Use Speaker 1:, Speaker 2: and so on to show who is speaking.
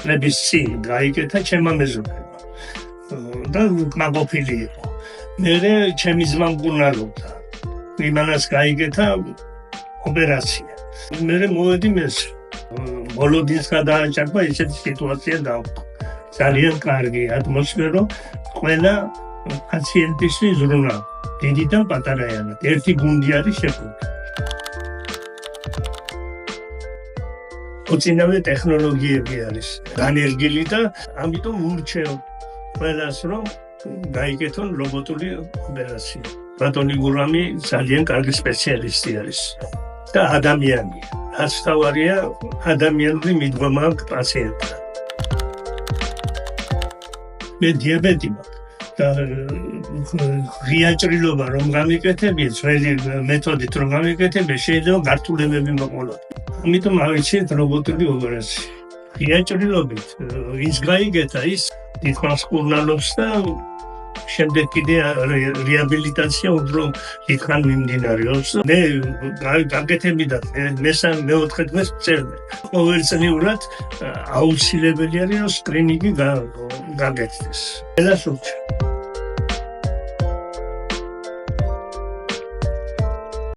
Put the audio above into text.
Speaker 1: წლების წინ გაიკეთა ჩემმა მეზობელმა და კმაყოფილი იყო. მერე ჩემი ძმა მკურნალობდა. იმანაც გაიკეთა ოპერაცია. მერე მოვედი მესრე. მოლოდინს გადააჭარბა, ესეთი სიტუაცია დავხვდა. ძალიან კარგი ატმოსფერო, ყველა პაციენტისთვის ზრუნავ. დიდი და პატარა იანად. ერთი გუნდი არის შექმნილი. უწინავე ტექნოლოგიები არის განერგილი და ამიტომ ურჩევ ყველას, რომ გაიგეთონ რობოტული ოპერაცია. ბატონი გურამი ძალიან კარგი სპეციალისტი არის და ადამიანია. რაც თავარია, ადამიანური მიდგომა აქვს პაციენტთან. მე დიაბეტი მაქვს და ღია ჭრილობა რომ გამიკეთებიე, ძველი მეთოდით რომ გამიკეთებიე, შეიძლება გართულებები მოყოლოთ. ამიტომ ავიჩიეთ რობოტული ოპერაცია. ღია ჭრილობით ის გაიგეთა, ის დიდხანს მკურნალობს და შემდეგ კიდე რეაბილიტაცია უფრო დიდხან მიმდინარეობს. მე გაკეთებიდან მეოთხე დღეს ვწერდი. ყოველწლიურად აუცილებელი არის რომ სკრინინგი გაკეთდეს. ყველას ურჩევ.